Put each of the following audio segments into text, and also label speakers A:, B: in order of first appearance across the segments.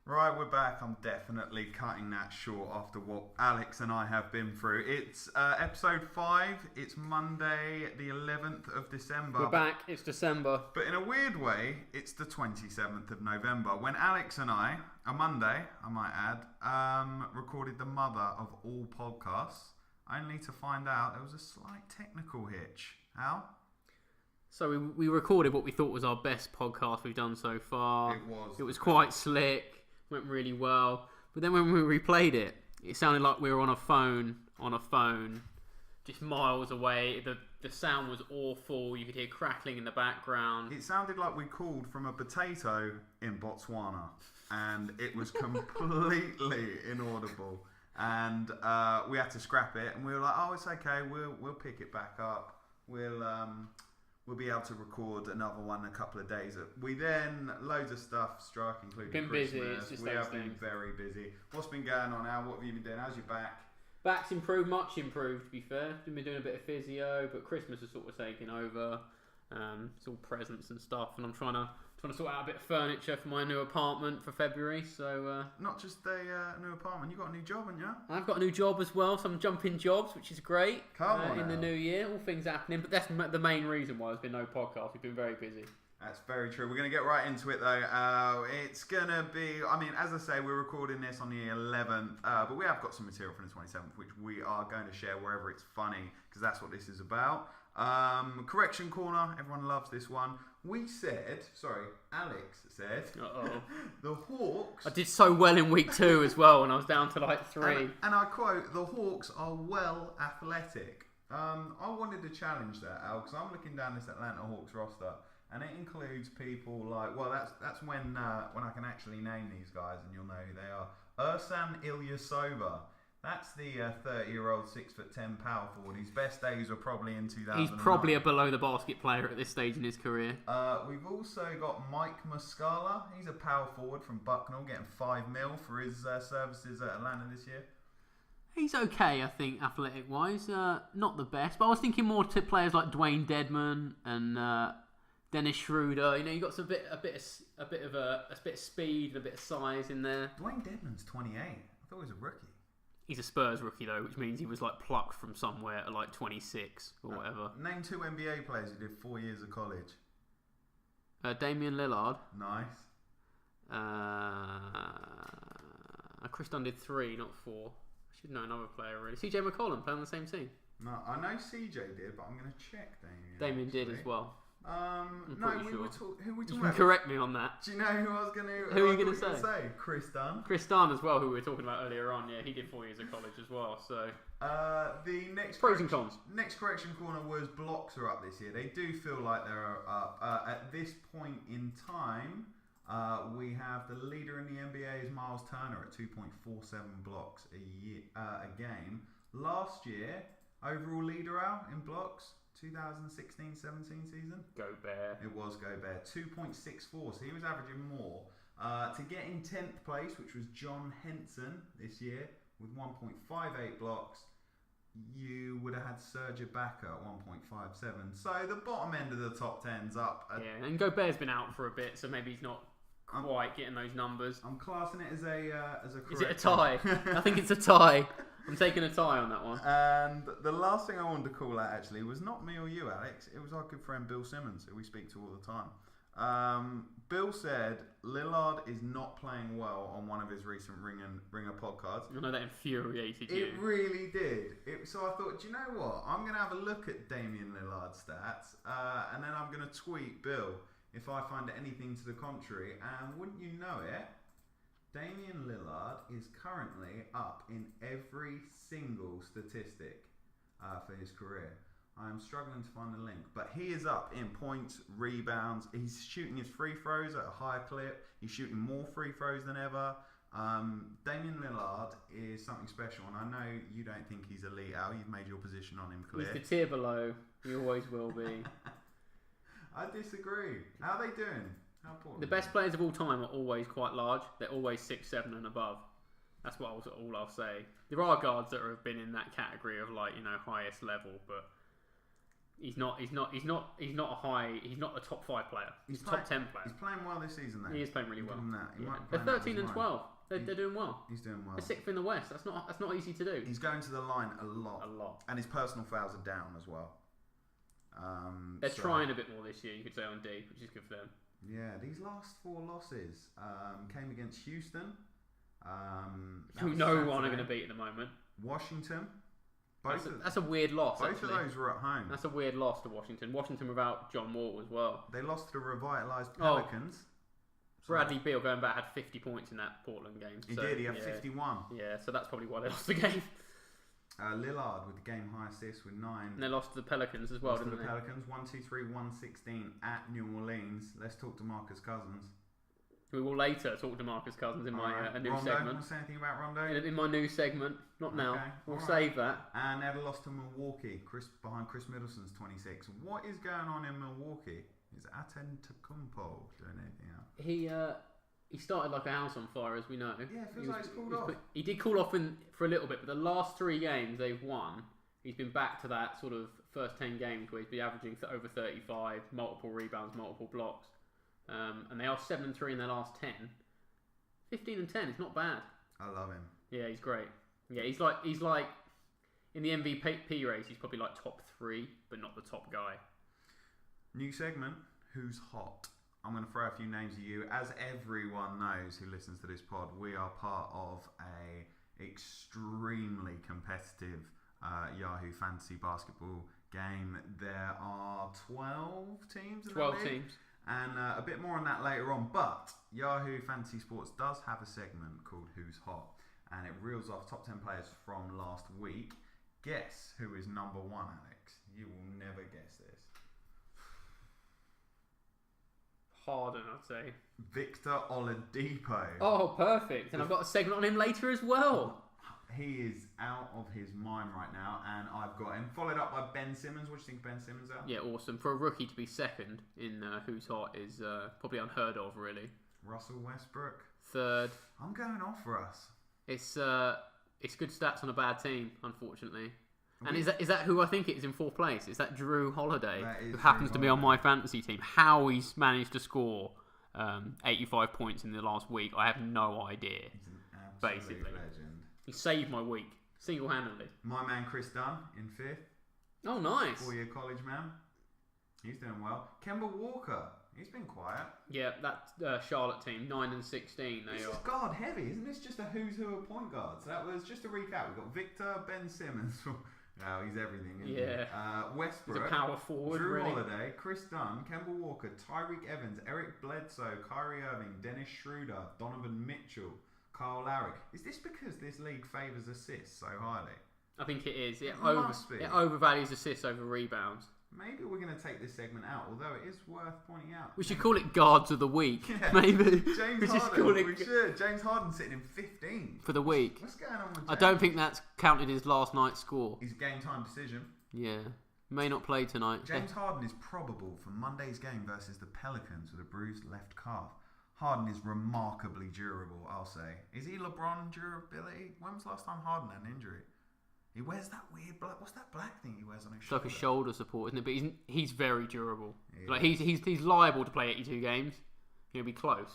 A: Right, we're back. I'm definitely cutting that short after what Alex and I have been through. It's episode 5. It's Monday, the 11th of December.
B: We're back. It's December.
A: But in a weird way, it's the 27th of November. When Alex and I, a Monday, I might add, recorded the mother of all podcasts, only to find out there was a slight technical hitch. Al?
B: So we recorded what we thought was our best podcast we've done so far.
A: It was.
B: It was quite slick. Went really well. But then when we replayed it, it sounded like we were on a phone, just miles away. The sound was awful. You could hear crackling in the background.
A: It sounded like we called from a potato in Botswana, and it was completely inaudible. And we had to scrap it, and we were like, "Oh, it's okay. We'll pick it back up. We'll be able to record another one in a couple of days." We then, loads of stuff struck, including
B: been
A: Christmas.
B: busy. It's just
A: we
B: those
A: have been
B: things.
A: very busy. What's been going on, Al? What have you been doing? How's your back?
B: Back's improved, much improved, to be fair. Been doing a bit of physio, but Christmas is sort of taking over. It's all presents and stuff, and I'm trying to sort out a bit of furniture for my new apartment for February. So
A: not just a new apartment. You got a new job, haven't you?
B: I've got a new job as well, so I'm jumping jobs, which is great.
A: Come on,
B: in the
A: Al.
B: new year, all things happening. But that's the main reason why there's been no podcast. We've been very busy.
A: That's very true. We're going to get right into it though. It's going to be, as I say, we're recording this on the 11th, but we have got some material from the 27th, which we are going to share wherever it's funny, because that's what this is about. Correction corner, everyone loves this one. Alex said, the Hawks...
B: I did so well in week 2 as well, when I was down to like 3.
A: And I quote, the Hawks are well athletic. I wanted to challenge that, Al, because I'm looking down this Atlanta Hawks roster, and it includes people like, well, that's when I can actually name these guys, and you'll know who they are. Ersan Ilyasova. That's the 30-year-old 6'10" power forward. His best days were probably in 2009.
B: He's probably a below-the-basket player at this stage in his career.
A: We've also got Mike Muscala. He's a power forward from Bucknell, getting $5 million for his services at Atlanta this year.
B: He's okay, I think, athletic-wise. Not the best, but I was thinking more to players like Dwayne Dedman and Dennis Schroeder. You know, you got a bit of speed and a bit of size in there.
A: Dwayne Dedman's 28. I thought he was a rookie.
B: He's a Spurs rookie though, which means he was like plucked from somewhere at like 26 or whatever.
A: Name 2 NBA players who did 4 years of college.
B: Damian Lillard.
A: Nice.
B: Chris Dunn did 3, not 4. I should know another player really. CJ McCollum playing on the same team.
A: No, I know CJ did, but I'm going to check Damian.
B: Damian did as well.
A: Who we talking
B: You
A: about?
B: can correct me on that.
A: Do you know who I was going to?
B: Who are you going to say?
A: Chris Dunn.
B: Chris Dunn as well, who we were talking about earlier on. Yeah, he did 4 years of college as well. So
A: the next
B: pros and cons.
A: Next correction corner was blocks are up this year. They do feel like they're up. At this point in time, we have the leader in the NBA is Miles Turner at 2.47 blocks a game. Last year, overall leader out in blocks. 2016-17 season.
B: Gobert.
A: It was Gobert. 2.64, so he was averaging more. To get in 10th place, which was John Henson this year, with 1.58 blocks, you would have had Serge Ibaka at 1.57. So the bottom end of the top 10's up.
B: Yeah, and Gobert's been out for a bit, so maybe he's not quite getting those numbers.
A: I'm classing it as a correction.
B: Is it a tie? I think it's a tie. I'm taking a tie on that one.
A: And the last thing I wanted to call out actually was not me or you, Alex. It was our good friend Bill Simmons, who we speak to all the time. Bill said Lillard is not playing well on one of his recent Ringer podcasts.
B: I know that infuriated you.
A: It really did. So I thought, do you know what? I'm going to have a look at Damian Lillard's stats, and then I'm going to tweet Bill if I find anything to the contrary. And wouldn't you know it, Damian Lillard is currently up in every single statistic for his career. I'm struggling to find the link, but he is up in points, rebounds. He's shooting his free throws at a higher clip. He's shooting more free throws than ever. Damian Lillard is something special, and I know you don't think he's elite, Al. You've made your position on him clear.
B: He's the tier below. He always will be.
A: I disagree. How are they doing? How important?
B: The best players of all time are always quite large. They're always 6'7" and above. That's what all I'll say. There are guards that have been in that category of highest level, but He's not a high. He's not a top 5 player. He's a top 10 player.
A: He's playing well this season, though.
B: He is playing really well.
A: They're
B: 13 and 12. They're doing well.
A: He's doing well.
B: They're 6th in the West. That's not easy to do.
A: He's going to the line a lot. And his personal fouls are down as well.
B: They're trying a bit more this year, you could say, on D, which is good for them.
A: Yeah, these last 4 losses came against Houston.
B: Who no one are going to beat at the moment.
A: Washington.
B: That's a weird loss.
A: Both of those were at home.
B: That's a weird loss to Washington. Washington without John Wall as well.
A: They lost to the revitalised Pelicans.
B: Bradley Beal going back had 50 points in that Portland game.
A: He did. He had 51.
B: Yeah, so that's probably why they lost the game.
A: Lillard with the game high assist with 9.
B: And they lost to the Pelicans as well, didn't they?
A: Pelicans 1-2-3-1-16 at New Orleans. Let's talk to Marcus Cousins.
B: We will later talk to Marcus Cousins in my a new
A: Rondo,
B: segment.
A: Want to say anything about Rondo?
B: In my new segment, not now.
A: Okay,
B: we'll save that.
A: And they had a loss to Milwaukee, behind Chris Middleton's 26. What is going on in Milwaukee? Is Antetokounmpo doing anything else?
B: He started like a house on fire, as we know.
A: Yeah, it feels like he's cooled off.
B: He did cool off for a little bit, but the last 3 games they've won, he's been back to that sort of first 10 games where he's been averaging over 35, multiple rebounds, multiple blocks. And they are 7-3 in their last 10. 15 and 10, it's not bad.
A: I love him.
B: Yeah, he's great. Yeah, he's like in the MVP race, he's probably like top 3, but not the top guy.
A: New segment, Who's Hot? I'm going to throw a few names at you. As everyone knows who listens to this pod, we are part of a extremely competitive Yahoo Fantasy Basketball game. There are 12 teams in
B: 12
A: the league.
B: teams.
A: And a bit more on that later on. But Yahoo Fantasy Sports does have a segment called Who's Hot. And it reels off top 10 players from last week. Guess who is number 1, Alex? You will never guess this.
B: Harden, I'd say.
A: Victor Oladipo.
B: Oh, perfect. And I've got a segment on him later as well.
A: He is out of his mind right now, and I've got him. Followed up by Ben Simmons. What do you think of Ben Simmons out?
B: Yeah, awesome. For a rookie to be second in Who's Hot is probably unheard of, really.
A: Russell Westbrook.
B: Third.
A: I'm going off for us.
B: It's good stats on a bad team, unfortunately. And is that who I think it is in 4th place? Is that Drew Holiday, who happens to be on my fantasy team? How he's managed to score 85 points in the last week, I have no idea.
A: He's an absolute legend.
B: He saved my week, single-handedly.
A: My man Chris Dunn in 5th.
B: Oh, nice.
A: 4-year college man. He's doing well. Kemba Walker. He's been quiet.
B: Yeah, that Charlotte team, 9 and 16.
A: This is guard heavy, isn't this? Just a who's who of point guards. That was just a recap. We've got Victor, Ben Simmons. Oh, he's everything, isn't he? Westbrook.
B: He's a power forward,
A: Drew
B: really.
A: Holiday, Chris Dunn, Kemba Walker, Tyreek Evans, Eric Bledsoe, Kyrie Irving, Dennis Schroeder, Donovan Mitchell, Kyle Lowry. Is this because this league favours assists so highly?
B: I think it is. It
A: must be.
B: It overvalues assists over rebounds.
A: Maybe we're going to take this segment out, although it is worth pointing out.
B: We should call it Guards of the Week.
A: Yeah.
B: Maybe.
A: James Harden. We should. James Harden sitting in 15th.
B: For the week.
A: What's going on with James?
B: I don't think that's counted his last night's score.
A: He's a game time decision.
B: Yeah. May not play tonight.
A: James Harden is probable for Monday's game versus the Pelicans with a bruised left calf. Harden is remarkably durable, I'll say. Is he LeBron durability? When was the last time Harden had an injury? He wears that weird black. What's that black thing he wears on his shoulder?
B: It's like a shoulder support, isn't it? But he's very durable.
A: Yeah.
B: Like he's liable to play 82 games. He'll be close.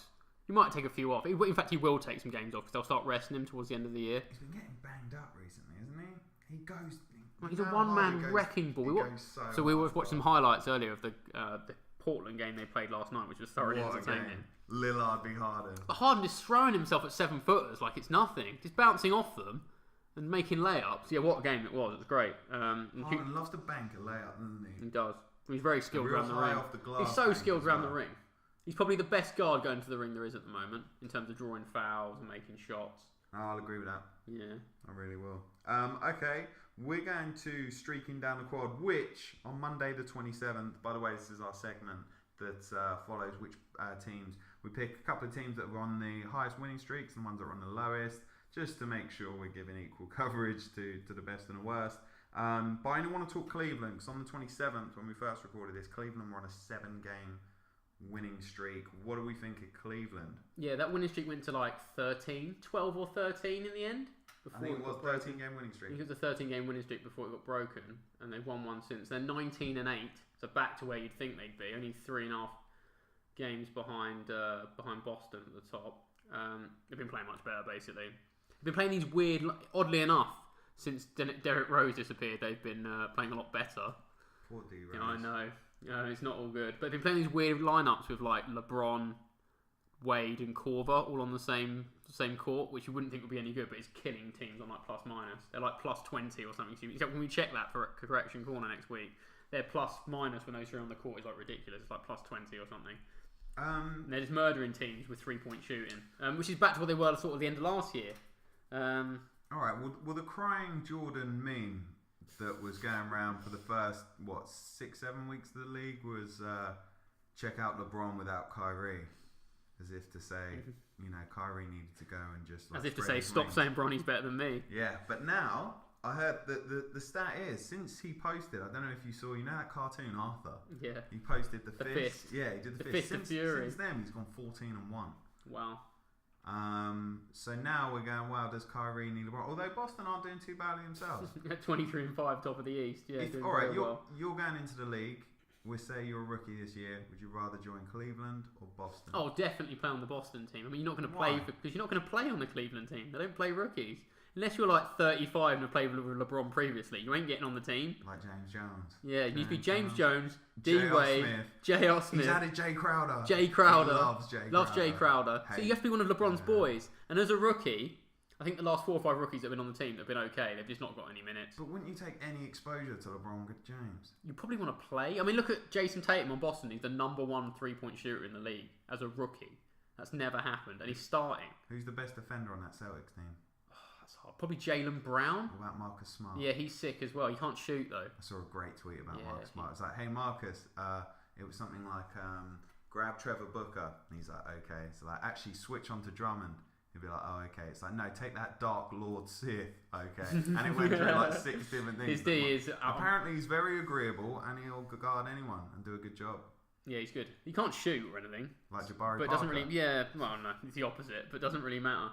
B: He might take a few off. In fact, he will take some games off because they'll start resting him towards the end of the year.
A: He's been getting banged up recently, isn't he? He goes.
B: He's a one-man wrecking ball. We watched some highlights earlier of the Portland game they played last night, which was thoroughly entertaining.
A: Lillard v Harden.
B: But Harden is throwing himself at 7-footers like it's nothing. Just bouncing off them and making layups. Yeah, what a game it was. It was great.
A: Harden loves to bank a layup, doesn't he?
B: He does. He's very skilled around the ring. He's so
A: glass
B: skilled around the ring. He's probably the best guard going to the ring there is at the moment in terms of drawing fouls and making shots.
A: I'll agree with that.
B: Yeah.
A: I really will. Okay, we're going to Streaking Down the Quad, which on Monday the 27th, by the way, this is our segment that follows which teams. We pick a couple of teams that were on the highest winning streaks and the ones that were on the lowest, just to make sure we're giving equal coverage to the best and the worst. But I only want to talk Cleveland, because on the 27th, when we first recorded this, Cleveland were on a 7-game winning streak. What do we think of Cleveland?
B: Yeah, that winning streak went to like 12 or 13 in the end. before
A: I think it was
B: got
A: 13-game winning
B: I
A: streak.
B: think it was a 13-game winning streak before it got broken, and they've won one since. They're 19 and 8, so back to where you'd think they'd be. Only 3.5 games behind Boston at the top. They've been playing much better, basically. They've been playing these weird, oddly enough, since Derrick Rose disappeared, they've been playing a lot better.
A: Poor D Rose.
B: I know. It's not all good. But they've been playing these weird lineups with like LeBron, Wade, and Korver all on the same court, which you wouldn't think would be any good, but it's killing teams on like plus minus. They're like plus 20 or something. Except when we check that for Correction Corner next week, their plus minus when those three on the court is like ridiculous. It's like plus 20 or something. And they're just murdering teams with 3-point shooting, which is back to what they were sort of the end of last year.
A: All right. Well, the crying Jordan meme that was going around for the first 6-7 weeks of the league was check out LeBron without Kyrie, as if to say, Kyrie needed to go and just like,
B: as if to say, stop saying Bronny's better than me.
A: Yeah, but now I heard that the stat is since he posted, I don't know if you saw, that cartoon Arthur.
B: Yeah.
A: He posted the fist.
B: fist.
A: Yeah, he did the
B: fist of fury.
A: Since then, he's gone 14-1.
B: Wow.
A: So now we're going, wow, does Kyrie need LeBron? Although Boston aren't doing too badly themselves.
B: 23 and 5, top of the East. Yeah.
A: All right, you're going into the league. We say you're a rookie this year. Would you rather join Cleveland or Boston?
B: Oh, definitely play on the Boston team. I mean, you're not going to play because you're not going to play on the Cleveland team. They don't play rookies. Unless you're like 35 and have played with LeBron previously, you ain't getting on the team.
A: Like James Jones.
B: Yeah, you need to be James Jones, D-Wade, J.R. Smith.
A: He's added Jay Crowder.
B: Jay Crowder.
A: He loves Jay Crowder.
B: Loves Jay Crowder. So you have to be one of LeBron's boys. And as a rookie, I think the last 4 or 5 rookies that have been on the team have been okay. They've just not got any minutes.
A: But wouldn't you take any exposure to LeBron James?
B: You probably want to play. I mean, look at Jason Tatum on Boston. He's the number 1 3-point shooter in the league as a rookie. That's never happened. And he's starting.
A: Who's the best defender on that Celtics team?
B: That's hard. Probably Jaylen Brown.
A: What about Marcus Smart?
B: Yeah, he's sick as well. He can't shoot, though.
A: I saw a great tweet about Marcus Smart. It's like, hey, Marcus, it was something like, grab Trevor Booker. And he's like, okay. So like, actually switch on to Drummond. He'd be like, oh, okay. It's like, no, take that Dark Lord Sith, okay. And it went through like 6 different things.
B: His D is...
A: apparently he's very agreeable and he'll guard anyone and do a good job.
B: Yeah, he's good. He can't shoot or anything.
A: Like Jabari
B: But it
A: Parker.
B: doesn't really... Yeah, well, no, it's the opposite, but it doesn't really matter.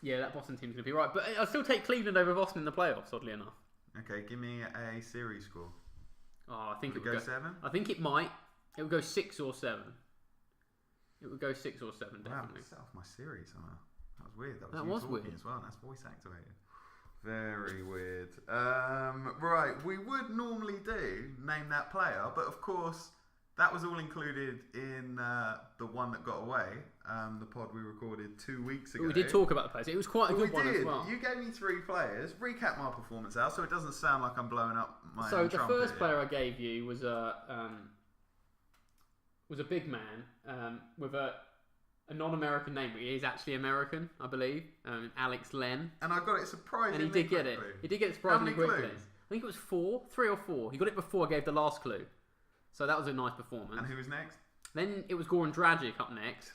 B: Yeah, that Boston team's going to be right. But I'll still take Cleveland over Boston in the playoffs, oddly enough.
A: Okay, give me a series score.
B: Oh, I think
A: it would go 7?
B: I think it might. It would go 6 or 7. It would go 6 or 7, definitely.
A: Wow, I set off my series somehow. That was weird. That
B: was
A: talking
B: weird
A: as well. That's voice activated. Very weird. Right, we would normally do name that player, but of course that was all included in the one that got away. The pod we recorded 2 weeks ago.
B: We did talk about the players. It was quite a good one as well.
A: You gave me 3 players. Recap my performance out so it doesn't sound like I'm blowing up my own
B: So the
A: trumpet
B: first
A: here.
B: player I gave you was a big man with a non-American name, but he is actually American, I believe. Alex Len.
A: And I got it surprisingly
B: And he did get it.
A: quickly.
B: He did get it surprisingly
A: How many
B: quickly.
A: clues?
B: I think it was 3 or 4. He got it before I gave the last clue. So that was a nice performance.
A: And who was next?
B: Then it was Goran Dragic up next.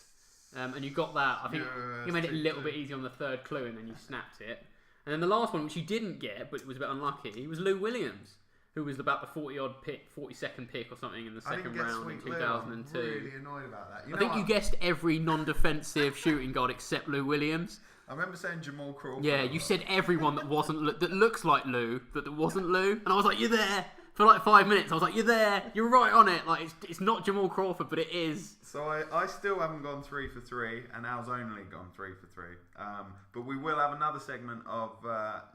B: And you got that. I think you made it a little bit easier on the 3rd clue and then you snapped it. And then the last one, which you didn't get, but it was a bit unlucky, was Lou Williams, who was about the 42nd pick or something in the second round in 2002.
A: I'm really annoyed about that.
B: I think you guessed every non-defensive shooting guard except Lou Williams.
A: I remember saying Jamal Crawford.
B: Yeah, you said everyone that wasn't that looks like Lou, that wasn't Lou, and I was like, you're there. For like 5 minutes, I was like, you're there. You're right on it. Like it's not Jamal Crawford, but it is.
A: So I still haven't gone 3 for 3, and Al's only gone 3 for 3. But we will have another segment of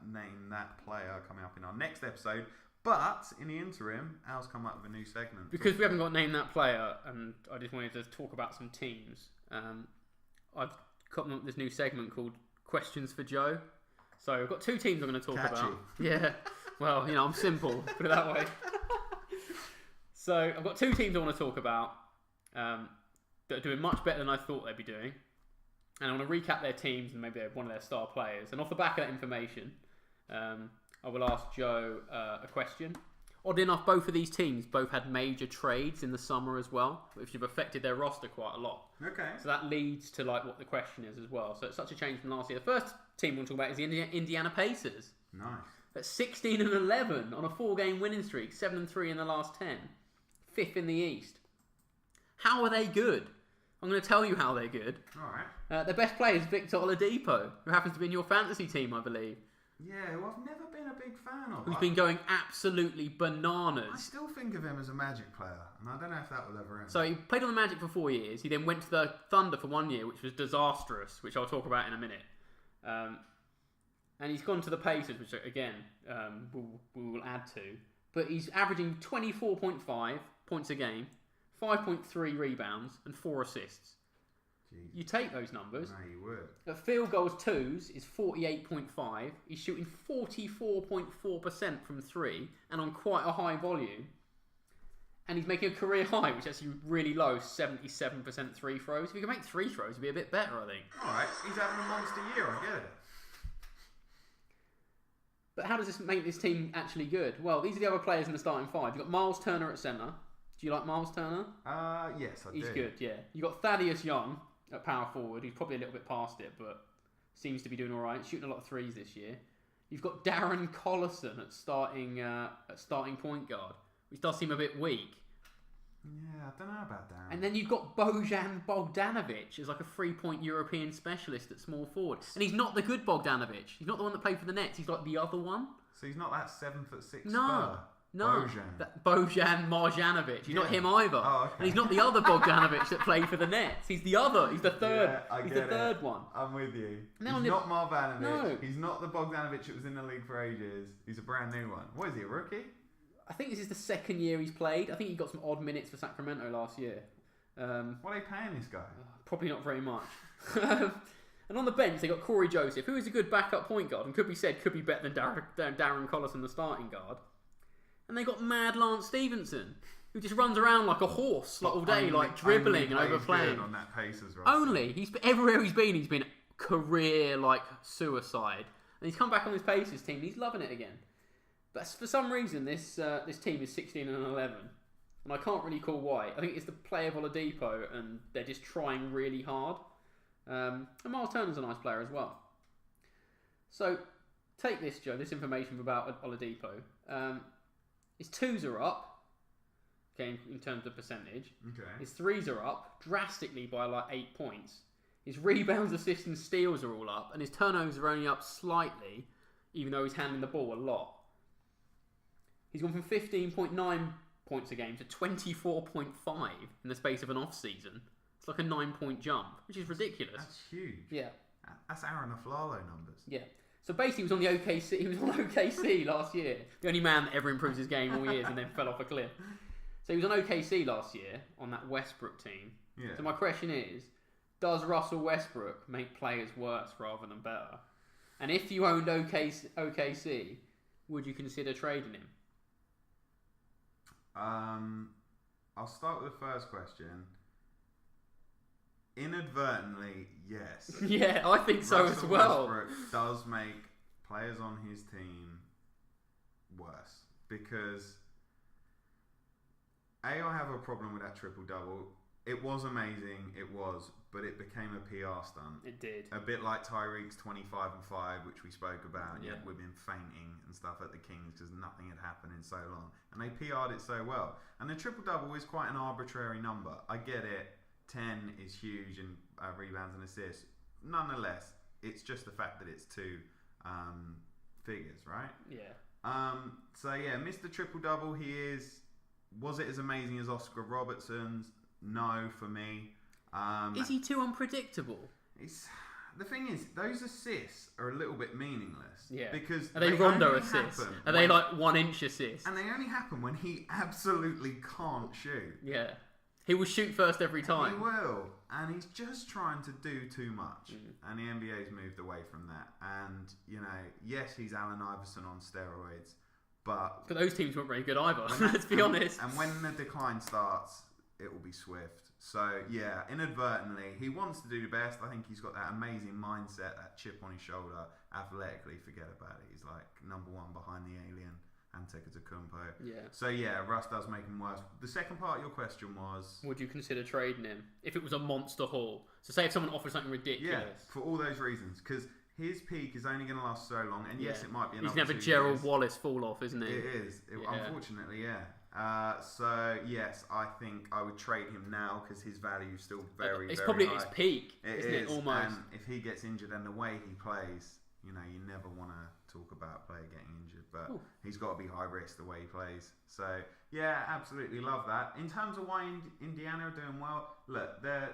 A: Name That Player coming up in our next episode. But in the interim, Al's come up with a new segment.
B: Because we haven't got Name That Player, and I just wanted to talk about some teams. I've come up with this new segment called Questions for Joe. So I've got 2 teams I'm going to talk about. Yeah. Well, I'm simple, put it that way. So I've got 2 teams I want to talk about that are doing much better than I thought they'd be doing. And I want to recap their teams and maybe one of their star players. And off the back of that information, I will ask Joe a question. Oddly enough, both of these teams both had major trades in the summer as well, which have affected their roster quite a lot.
A: Okay.
B: So that leads to like what the question is as well. So it's such a change from last year. The first team we'll talk about is the Indiana Pacers.
A: Nice.
B: At 16 and 11 on a 4-game winning streak, 7 and 3 in the last 10, 5th in the East. How are they good? I'm going to tell you how they're good.
A: All right.
B: Their best player is Victor Oladipo, who happens to be in your fantasy team, I believe.
A: Yeah, who I've never been a big fan of.
B: Who's been going absolutely bananas.
A: I still think of him as a Magic player, and I don't know if that will ever end.
B: So he played on the Magic for 4 years. He then went to the Thunder for 1 year, which was disastrous, which I'll talk about in a minute. And he's gone to the Pacers, which again we will add to. But he's averaging 24.5 points a game, 5.3 rebounds, and 4 assists.
A: Jeez.
B: You take those numbers.
A: No, you would.
B: At field goals twos is 48.5. He's shooting 44.4% from 3 and on quite a high volume. And he's making a career high, which is actually really low, 77% free throws. If he can make 3 throws, it'd be a bit better, I think.
A: Alright, he's having a monster year, I get it.
B: But how does this make this team actually good? Well, these are the other players in the starting 5. You've got Miles Turner at centre. Do you like Miles Turner?
A: Yes, I do.
B: He's good, yeah. You've got Thaddeus Young at power forward. He's probably a little bit past it, but seems to be doing all right. Shooting a lot of threes this year. You've got Darren Collison at starting point guard, which does seem a bit weak.
A: Yeah, I don't know about Darren.
B: And then you've got Bojan Bogdanovic as like a 3-point European specialist at small forward. And he's not the good Bogdanovic. He's not the one that played for the Nets. He's like the other one.
A: So he's not that 7'6"
B: No.
A: Bojan.
B: Bojan Marjanovic. He's not him either.
A: Oh, okay.
B: And he's not the other Bogdanovic that played for the Nets. He's the other. He's the third.
A: Yeah,
B: he's the third one.
A: I'm with you.
B: Now
A: He's not Marjanovic.
B: No.
A: He's not the Bogdanovic that was in the league for ages. He's a brand new one. What is he, a rookie?
B: I think this is the second year he's played. I think he got some odd minutes for Sacramento last year.
A: What are they paying this guy?
B: Probably not very much. And on the bench, they got Corey Joseph, who is a good backup point guard and could be better than Darren Collison, the starting guard. And they got Mad Lance Stevenson, who just runs around like a horse all day, like dribbling and overplaying.
A: On that Pacers roster.
B: Only everywhere he's been career like suicide. And he's come back on this Pacers team. And he's loving it again. But for some reason, this team is 16-11, and I can't really call why. I think it's the play of Oladipo, and they're just trying really hard. And Miles Turner's a nice player as well. So take this, Joe. This information about Oladipo. His 2s are up, okay, in terms of percentage.
A: Okay.
B: His 3s are up drastically by like 8 points. His rebounds, assists, and steals are all up, and his turnovers are only up slightly, even though he's handling the ball a lot. He's gone from 15.9 points a game to 24.5 in the space of an off-season. It's like a 9-point jump, which is ridiculous.
A: That's huge.
B: Yeah.
A: That's Aaron Aflalo numbers.
B: Yeah. So basically, he was on the OKC. He was on OKC last year. The only man that ever improves his game all years and then fell off a cliff. So he was on OKC last year on that Westbrook team.
A: Yeah.
B: So my question is, does Russell Westbrook make players worse rather than better? And if you owned OKC, would you consider trading him?
A: I'll start with the first question. Inadvertently, yes.
B: Yeah, I think so
A: Russell
B: as well.
A: Westbrook does make players on his team worse because I have a problem with that triple-double. It was amazing, but it became a PR stunt.
B: It did.
A: A bit like Tyreek's 25 and 5, which we spoke about, and
B: Yeah.
A: yet women fainting and stuff at the Kings because nothing had happened in so long. And they PR'd it so well. And the triple-double is quite an arbitrary number. I get it. 10 is huge in rebounds and assists. Nonetheless, it's just the fact that it's 2 figures, right?
B: Yeah.
A: So yeah, Mr. Triple-double, he is. Was it as amazing as Oscar Robertson's? No, for me.
B: Is he too unpredictable?
A: The thing is, those assists are a little bit meaningless.
B: Yeah.
A: Because
B: Are they Rondo
A: only
B: assists?
A: happen
B: Are they
A: when-
B: like 1-inch assists?
A: And they only happen when he absolutely can't shoot.
B: Yeah. He will shoot first every time.
A: He will. And he's just trying to do too much. And the NBA's moved away from that. And, yes, he's Allen Iverson on steroids. But
B: those teams weren't very good either, let's be honest.
A: And when the decline starts, it will be swift. So, yeah, inadvertently, he wants to do the best. I think he's got that amazing mindset, that chip on his shoulder. Athletically, forget about it. He's like number 1 behind the alien, Antetokounmpo.
B: Yeah.
A: So, yeah, Russ does make him worse. The second part of your question was...
B: Would you consider trading him if it was a monster haul? So say if someone offered something ridiculous.
A: Yeah, for all those reasons. Because his peak is only going to last so long. And yes, it might be
B: He's
A: another
B: going to have
A: 2
B: a Gerald
A: years.
B: Wallace fall off, isn't he?
A: It is. Unfortunately, yeah. So yes, I think I would trade him now because his value is still very,
B: it's
A: very
B: probably
A: high.
B: at its peak, isn't it? Almost.
A: And if he gets injured and the way he plays, you never want to talk about a player getting injured, but he's got to be high risk the way he plays. So yeah, absolutely love that. In terms of why Indiana are doing well, look, their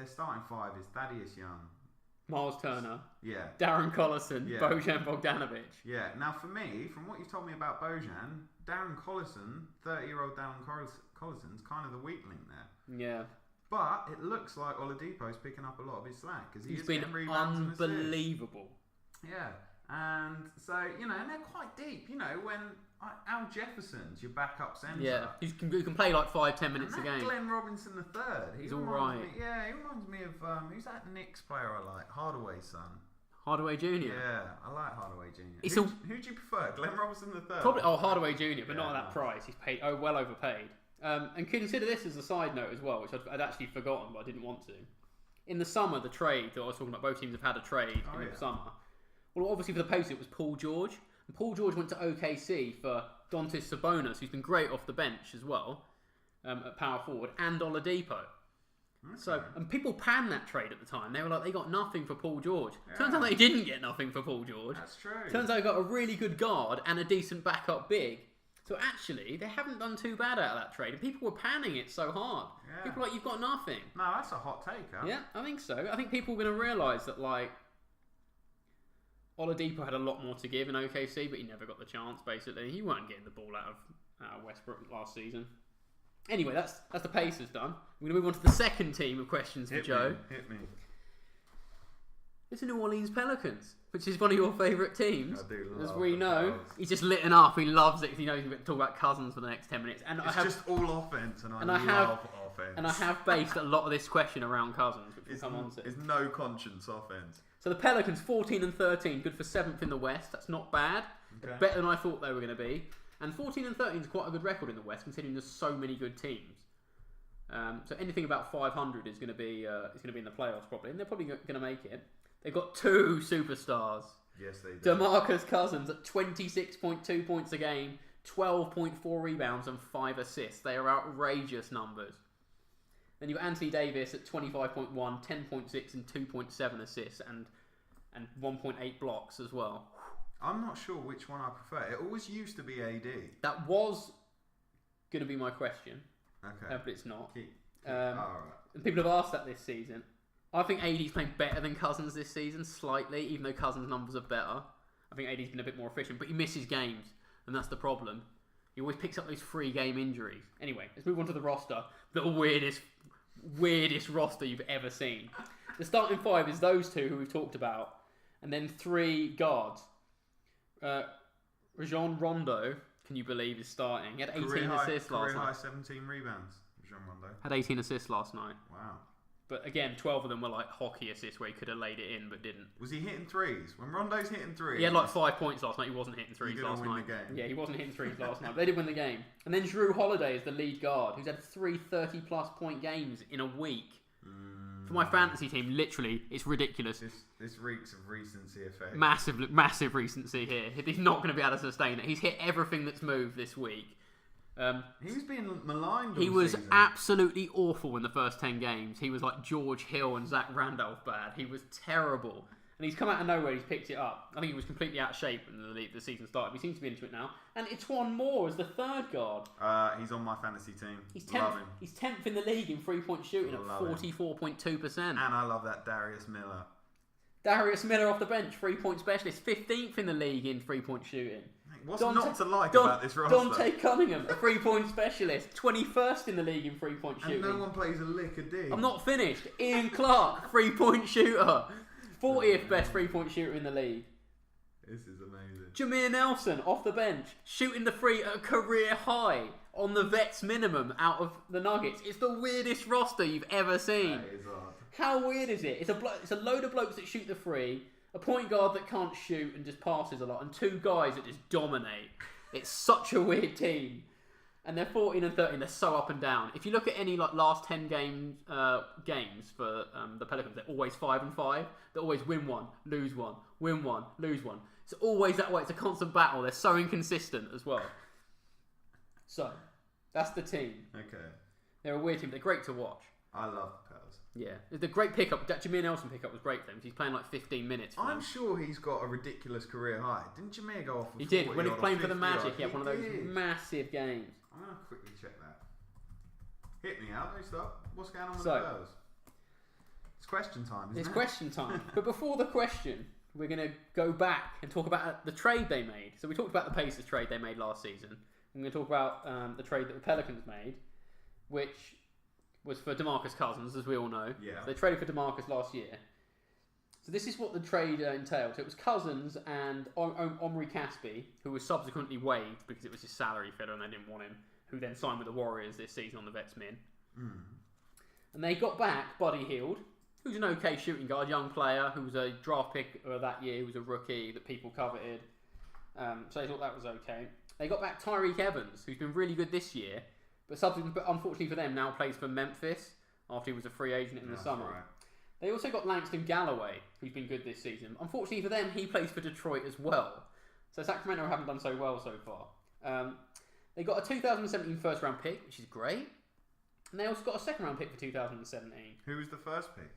A: starting five is Thaddeus Young,
B: Miles Turner,
A: yeah,
B: Darren Collison,
A: yeah,
B: Bojan Bogdanovic.
A: Yeah. Now for me, from what you've told me about Bojan, Darren Collison, 30-year-old Darren Collison's kind of the weak link there.
B: Yeah.
A: But it looks like Oladipo's picking up a lot of his slack because
B: he's been unbelievable.
A: Yeah, and so and they're quite deep. When Al Jefferson's your backup centre.
B: Yeah, he can play like 5-10 minutes a game.
A: Glenn Robinson the third.
B: He's all right.
A: He reminds me of who's that Knicks player I like? Hardaway's son.
B: Hardaway Jr.
A: Yeah, I like Hardaway Jr. Who do you prefer, Glenn Robinson the third?
B: Probably Hardaway Jr. But not at that price. He's paid well overpaid. And consider this as a side note as well, which I'd actually forgotten, but I didn't want to. In the summer, the trade that I was talking about, both teams have had a trade in the summer. Well, obviously for the Pacers, it was Paul George. And Paul George went to OKC for Domantas Sabonis, who's been great off the bench as well, at power forward, and Oladipo. Okay. So, and people panned that trade at the time. They were like, they got nothing for Paul George. Yeah. Turns out they didn't get nothing for Paul George.
A: That's true.
B: Turns out they got a really good guard and a decent backup big. So actually, they haven't done too bad out of that trade. And people were panning it so hard. Yeah. People were like, you've got nothing.
A: No, that's a hot take, huh?
B: Yeah, I think so. I think people are going to realise that, Oladipo had a lot more to give in OKC, but he never got the chance, basically. He weren't getting the ball out of Westbrook last season. Anyway, that's the Pacers done. We're going to move on to the second team of questions for Joe.
A: Hit me.
B: It's the New Orleans Pelicans, which is one of your favourite teams.
A: I do love
B: as we know.
A: Pelicans.
B: He's just lit up. He loves it because he knows he's going to talk about Cousins for the next 10 minutes. And
A: it's just all offense, and I love offense.
B: And I have based a lot of this question around Cousins, which we'll come on to.
A: It's no conscience offense.
B: So the Pelicans, 14-13, good for 7th in the West. That's not bad. Okay. Better than I thought they were going to be. And 14-13 is quite a good record in the West, considering there's so many good teams. So anything about 500 is going to be in the playoffs probably, and they're probably going to make it. They've got two superstars.
A: Yes, they do.
B: DeMarcus Cousins at 26.2 points a game, 12.4 rebounds and 5 assists. They are outrageous numbers. Then you've got Anthony Davis at 25.1, 10.6 and 2.7 assists and 1.8 blocks as well.
A: I'm not sure which one I prefer. It always used to be AD.
B: That was going to be my question.
A: Okay.
B: But it's not.
A: All right.
B: And people have asked that this season. I think AD's playing better than Cousins this season, slightly, even though Cousins' numbers are better. I think AD's been a bit more efficient, but he misses games, and that's the problem. He always picks up those 3-game injuries. Anyway, let's move on to the roster. The weirdest roster you've ever seen. The starting 5 is those two who we've talked about, and then 3 guards. Rajon Rondo, can you believe, is starting. He had 18 assists last night.
A: Career high 17 rebounds, Rajon Rondo.
B: Had 18 assists last night.
A: Wow.
B: But again, 12 of them were like hockey assists where he could have laid it in but didn't.
A: Was he hitting threes? When Rondo's hitting threes...
B: He had like 5 points last night. He wasn't hitting threes last night.
A: The game.
B: Yeah, he wasn't hitting threes last night. But they did win the game. And then Jrue Holiday is the lead guard, who's had 3 30-plus point games in a week. For my fantasy team, literally, it's ridiculous.
A: This reeks of recency effect.
B: Massive recency here. He's not going to be able to sustain it. He's hit everything that's moved this week.
A: He was being maligned.
B: He was absolutely awful in the first 10 games. He was like George Hill and Zach Randolph bad. He was terrible. And he's come out of nowhere. He's picked it up. I think he was completely out of shape when the season started. He seems to be into it now. And Etwan Moore is the third guard.
A: He's on my fantasy team.
B: He's 10th. He's 10th in the league in 3-point shooting at 44.2%.
A: And I love that Darius Miller.
B: Darius Miller off the bench, 3-point specialist, 15th in the league in 3-point shooting.
A: What's not to like about this roster?
B: Dante Cunningham, a 3-point specialist, 21st in the league in 3-point shooting.
A: And no one plays a lick of D.
B: I'm not finished. Ian Clark, 3-point shooter, 40th best 3-point shooter in the league.
A: This is amazing.
B: Jameer Nelson off the bench, shooting the free at a career high on the vets minimum out of the Nuggets. It's the weirdest roster you've ever seen.
A: That is odd.
B: How weird is it? It's a load of blokes that shoot the free, a point guard that can't shoot and just passes a lot, and 2 guys that just dominate. It's such a weird team. And they're 14-13. They're so up and down. If you look at any last 10 games for the Pelicans, they're always 5-5. They always win one, lose one, win one, lose one. It's always that way. It's a constant battle. They're so inconsistent as well. So, that's the team.
A: Okay.
B: They're a weird team. They're great to watch.
A: I love the Pels.
B: Yeah. The great pickup, that Jameer Nelson pickup was great for them. He's playing like 15 minutes for
A: I'm
B: them.
A: sure he's got a ridiculous career high. Didn't Jameer go off with
B: He did.
A: 40
B: When he was
A: odd or
B: playing for the
A: 50 odd?
B: Magic, he had one of those
A: did.
B: massive games.
A: I'm going to quickly check that. Hit me out. No, stop. What's going on with
B: So,
A: the Pels? It's question time, isn't
B: It's
A: it?
B: question time. But before the question, we're going to go back and talk about the trade they made. So we talked about the Pacers trade they made last season. I'm going to talk about the trade that the Pelicans made, which was for DeMarcus Cousins, as we all know.
A: Yeah.
B: So they traded for DeMarcus last year. So this is what the trade entailed. So it was Cousins and Omri Caspi, who was subsequently waived because it was his salary filler and they didn't want him, who then signed with the Warriors this season on the Vets Min. And they got back Buddy Hield, who's an okay shooting guard, young player, who was a draft pick that year, who was a rookie that people coveted. So they thought that was okay. They got back Tyreek Evans, who's been really good this year, but unfortunately for them now plays for Memphis after he was a free agent in the summer.
A: Right.
B: They also got Langston Galloway, who's been good this season. Unfortunately for them, he plays for Detroit as well. So Sacramento haven't done so well so far. They got a 2017 first round pick, which is great. And they also got a second round pick for 2017.
A: Who was the first pick?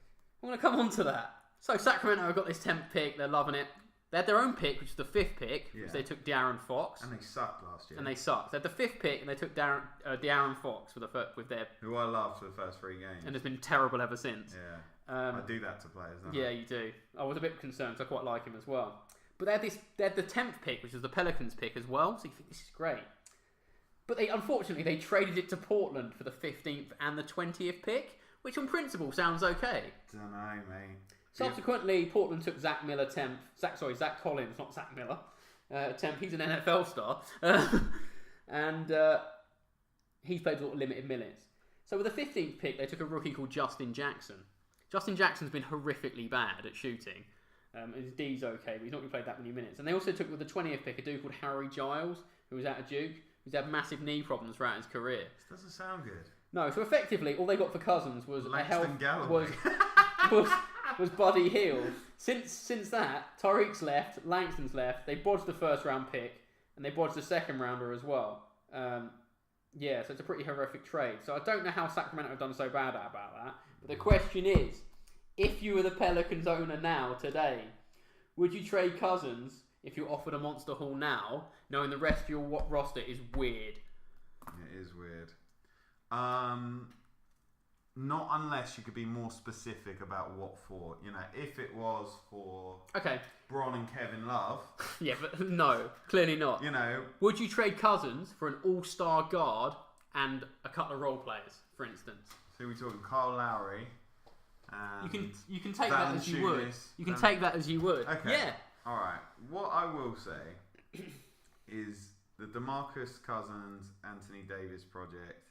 B: I'm going to come on to that. So Sacramento got this 10th pick. They're loving it. They had their own pick, which was the 5th pick, because they took De'Aaron Fox.
A: And they sucked last year.
B: And they sucked. They had the 5th pick, and they took De'Aaron Fox with their...
A: Who I loved for the first 3 games.
B: And has been terrible ever since.
A: Yeah. I do that to players, don't
B: Yeah,
A: I?
B: you do. I was a bit concerned, because I quite like him as well. But they had the 10th pick, which was the Pelicans pick as well, so you think this is great. But unfortunately, they traded it to Portland for the 15th and the 20th pick, which on principle sounds okay.
A: Don't know, mate.
B: Subsequently, Portland took Zach Miller 10th. Zach Collins, not Zach Miller. 10th. He's an NFL star. And he's played a lot of limited minutes. So with the 15th pick, they took a rookie called Justin Jackson. Justin Jackson's been horrifically bad at shooting. His D's okay, but he's not really played that many minutes. And they also took with the 20th pick a dude called Harry Giles, who was out of Duke, who's had massive knee problems throughout his career.
A: This doesn't sound good.
B: No, so effectively, all they got for Cousins was
A: Langston Galloway.
B: was Buddy Hield. Since that, Tariq's left, Langston's left. They bodged the first round pick, and they bodged the second rounder as well. Yeah, so it's a pretty horrific trade. So I don't know how Sacramento have done so bad about that. But the question is, if you were the Pelicans owner now, today, would you trade Cousins if you're offered a monster haul now, knowing the rest of your roster is weird?
A: It is weird. Not unless you could be more specific about what for. You know, if it was for Bron and Kevin Love.
B: Yeah, but no, clearly not.
A: You know,
B: would you trade Cousins for an all-star guard and a couple of role players, for instance?
A: So we're talking Kyle Lowry. And
B: you can take that as you would. You can take that as you would.
A: Okay.
B: Yeah.
A: All right. What I will say is the DeMarcus Cousins, Anthony Davis project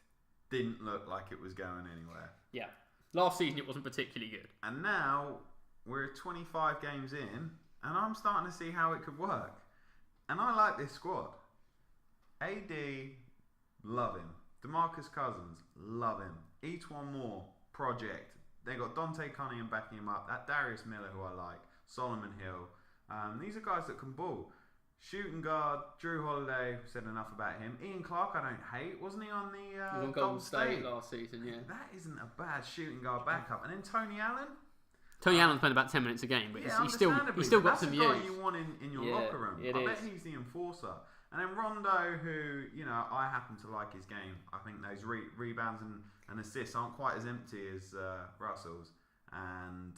A: didn't look like it was going anywhere.
B: Yeah. Last season it wasn't particularly good.
A: And now we're 25 games in, and I'm starting to see how it could work. And I like this squad. AD, love him. DeMarcus Cousins, love him. Each one more project. They got Dante Cunningham backing him up. That Darius Miller, who I like. Solomon Hill. These are guys that can ball. Shooting guard, Drew Holiday, said enough about him. Ian Clark, I don't hate. Wasn't he on the
B: he was on Golden State last season, yeah.
A: That isn't a bad shooting guard backup. And then Tony Allen.
B: Tony Allen's played about 10 minutes a game, but
A: Yeah,
B: he's still got some
A: use.
B: use.
A: That's the guy you want in your locker room. I bet he's the enforcer. And then Rondo, who, you know, I happen to like his game. I think those rebounds and assists aren't quite as empty as Russell's. And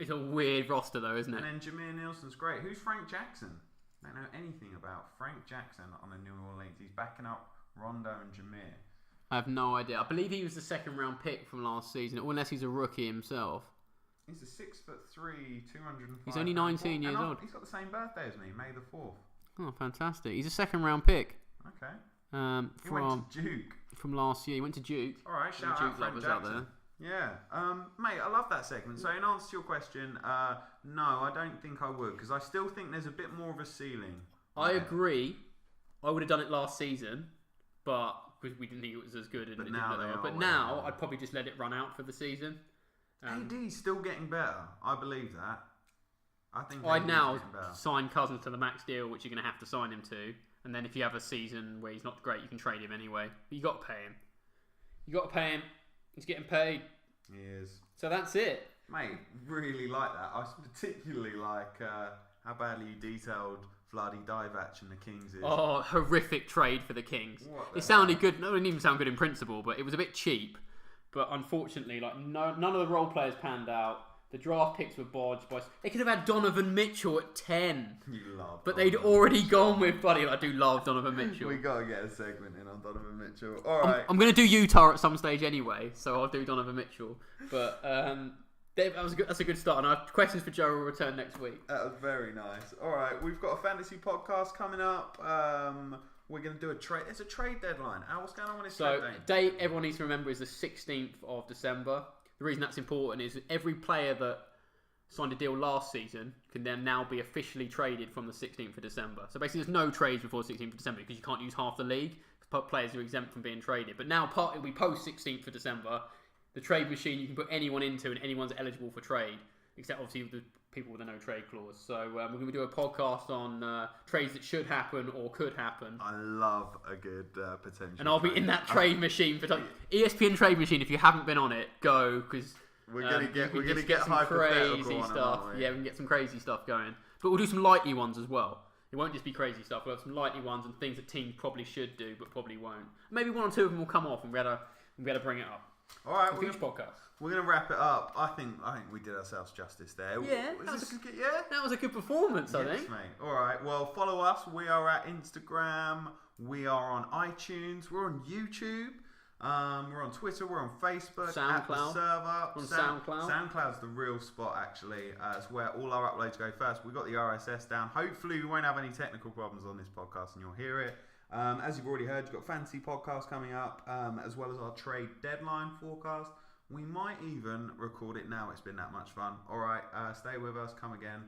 B: it's a weird roster, though, isn't it?
A: And then Jameer Nielsen's great. Who's Frank Jackson? I don't know anything about Frank Jackson on the New Orleans. He's backing up Rondo and Jameer.
B: I have no idea. I believe he was the second round pick from last season, unless he's a rookie himself.
A: He's a 6'3", 205.
B: He's only 19 years old.
A: He's got the same birthday as me, May the 4th.
B: Oh, fantastic! He's a second round pick.
A: Okay.
B: He
A: went to Duke
B: from last year. He went to Duke.
A: All right, shout
B: Duke
A: out Frank
B: lovers
A: Jackson.
B: out there.
A: Yeah, mate, I love that segment. So in answer to your question, no, I don't think I would, because I still think there's a bit more of a ceiling.
B: I agree. I would have done it last season, but because we didn't think it was as good.
A: But
B: now I'd probably just let it run out for the season.
A: AD's still getting better. I believe that. I think
B: I'd now sign Cousins to the max deal, which you're going to have to sign him to, And then if you have a season where he's not great, you can trade him anyway. But you got to pay him. You got to pay him. He's getting paid.
A: He is.
B: So that's it.
A: Mate, really like that. I particularly like how badly you detailed Vladi Divac and the Kings is.
B: Oh, horrific trade for the Kings.
A: What the
B: It sounded good. No, it didn't even sound good in principle, but it was a bit cheap. But unfortunately, like none of the role players panned out. The draft picks were bodged. They could have had Donovan Mitchell at 10.
A: You love
B: But they'd already gone with, buddy, I do love Donovan Mitchell.
A: We got to get a segment in on Donovan Mitchell. All right.
B: I'm going to do Utah at some stage anyway, so I'll do Donovan Mitchell. But that's a good start. And our questions for Joe will return next week.
A: That was very nice. All right, we've got a fantasy podcast coming up. We're going to do a trade. There's a trade deadline. What's going on with this trade
B: So, date everyone needs to remember is the 16th of December. The reason that's important is every player that signed a deal last season can then now be officially traded from the 16th of December. So basically there's no trades before the 16th of December because you can't use half the league. Players are exempt from being traded. But now it'll be post 16th of December. The trade machine, you can put anyone into and anyone's eligible for trade. Except obviously the people with a no trade clause. So we're going to do a podcast on trades that should happen or could happen.
A: I love a good potential.
B: And I'll be in that trade machine for ESPN trade machine. If you haven't been on it, go because
A: we're gonna get
B: some
A: hypothetical
B: crazy
A: on
B: stuff.
A: them,
B: Yeah, we can get some crazy stuff going. But we'll do some lightly ones as well. It won't just be crazy stuff. We'll have some lightly ones and things that teams probably should do but probably won't. Maybe one or two of them will come off and we'll be able to bring it up.
A: All right,
B: Huge podcast.
A: We're gonna wrap it up. I think we did ourselves justice there.
B: Yeah, that was a good performance. I think.
A: Mate. All right. Well, follow us. We are at Instagram. We are on iTunes. We're on YouTube. We're on Twitter. We're on Facebook.
B: SoundCloud.
A: At the server.
B: On SoundCloud.
A: SoundCloud's the real spot, actually. It's where all our uploads go first. We've got the RSS down. Hopefully, we won't have any technical problems on this podcast, and you'll hear it. As you've already heard, you've got fantasy podcast coming up, as well as our trade deadline forecast. We might even record it now. It's been that much fun. All right, stay with us. Come again.